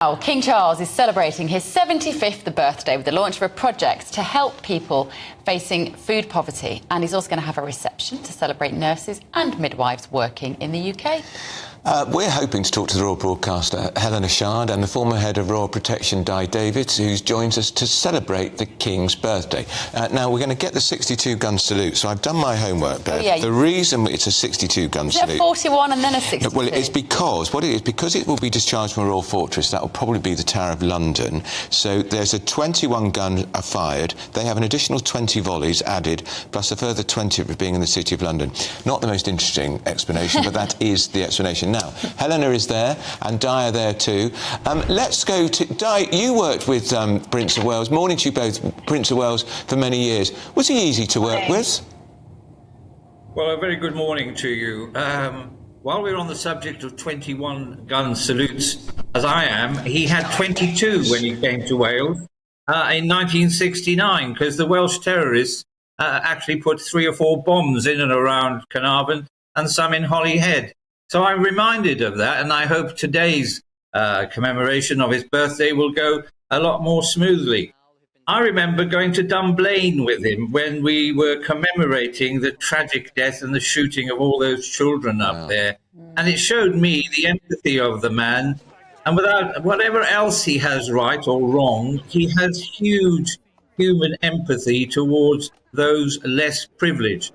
Now, King Charles is celebrating his 75th birthday with the launch of a project to help people facing food poverty. And he's also going to have a reception to celebrate nurses and midwives working in the UK. We're hoping to talk to the royal broadcaster Helena Shard and the former head of Royal Protection Dai Davies, who joins us to celebrate the King's birthday. Now, we're going to get the 62-gun salute, so I've done my homework, Bev. Yeah, the reason it's a 62-gun salute... Is it a 41 and then a 62? Well, it's because it will be discharged from a Royal Fortress. That will probably be the Tower of London. So there's a 21 gun fired. They have an additional 20 volleys added, plus a further 20 of it being in the City of London. Not the most interesting explanation, but that is the explanation. Now, Helena is there, and Di are there too. Let's go to... Di, you worked with Prince of Wales, morning to you both, Prince of Wales, for many years. Was he easy to work with? Well, a very good morning to you. While we're on the subject of 21 gun salutes, as I am, he had 22 when he came to Wales in 1969, because the Welsh terrorists actually put 3 or 4 bombs in and around Carnarvon and some in Holyhead. So I'm reminded of that, and I hope today's commemoration of his birthday will go a lot more smoothly. I remember going to Dunblane with him when we were commemorating the tragic death and the shooting of all those children up there. And it showed me the empathy of the man. And without whatever else he has right or wrong, he has huge human empathy towards those less privileged.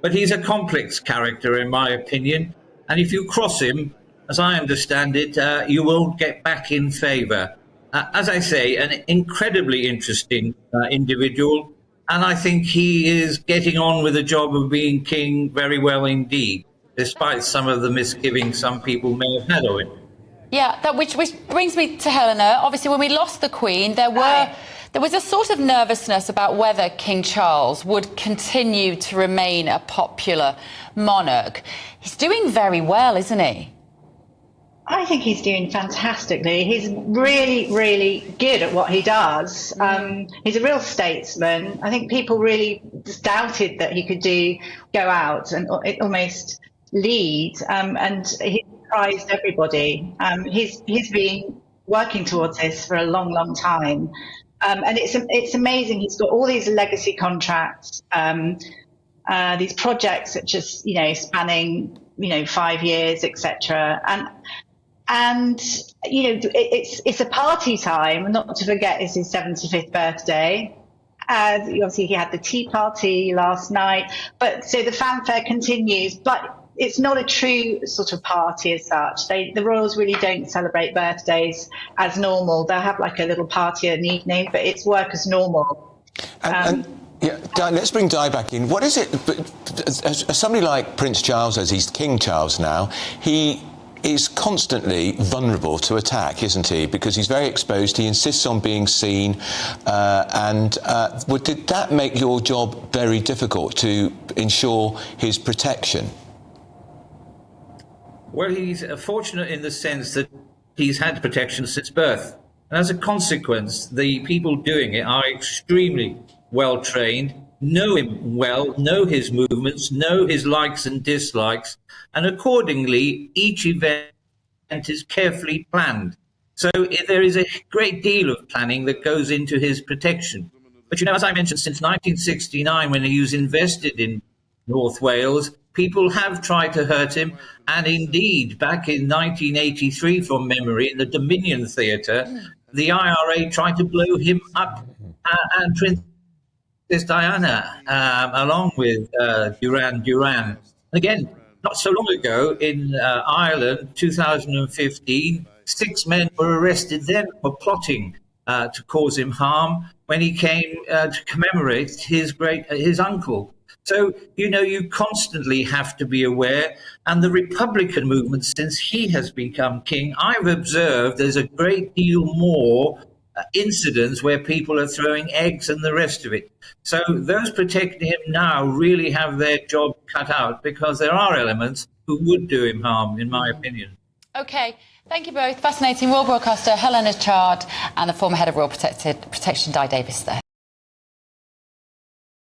But he's a complex character, in my opinion. And if you cross him, as I understand it, you won't get back in favour. As I say, an incredibly interesting individual, and I think he is getting on with the job of being king very well indeed, despite some of the misgivings some people may have had of it. Yeah, which brings me to Helena. Obviously, when we lost the Queen, there was a sort of nervousness about whether King Charles would continue to remain a popular monarch. He's doing very well, isn't he? I think he's doing fantastically. He's really, really good at what he does. He's a real statesman. I think people really just doubted that he could go out and almost lead, and he surprised everybody. He's been working towards this for a long, long time. And it's amazing. He's got all these legacy contracts, these projects that just, spanning, 5 years, etc. And it's a party time. Not to forget, it's his 75th birthday. Obviously, he had the tea party last night. But so the fanfare continues. But it's not a true sort of party as such. The royals really don't celebrate birthdays as normal. They'll have like a little party in the evening, but it's work as normal. Yeah, Di, let's bring Di back in. What is it? As somebody like Prince Charles, as he's King Charles now, he is constantly vulnerable to attack, isn't he? Because he's very exposed. He insists on being seen. Did that make your job very difficult to ensure his protection? Well, he's fortunate in the sense that he's had protection since birth. And as a consequence, the people doing it are extremely well trained, know him well, know his movements, know his likes and dislikes, and accordingly, each event is carefully planned. So there is a great deal of planning that goes into his protection. But, as I mentioned, since 1969, when he was invested in North Wales, people have tried to hurt him. And indeed, back in 1983, from memory, in the Dominion Theatre, the IRA tried to blow him up, and Princess Diana, along with Duran Duran. Again, not so long ago in Ireland, 2015, 6 men were arrested then for plotting to cause him harm when he came to commemorate his uncle. So, you constantly have to be aware. And the Republican movement, since he has become king, I've observed there's a great deal more incidents where people are throwing eggs and the rest of it. So those protecting him now really have their job cut out, because there are elements who would do him harm, in my opinion. OK, thank you both. Fascinating. Royal broadcaster Helena Shard and the former head of Royal Protection Dai Davies there.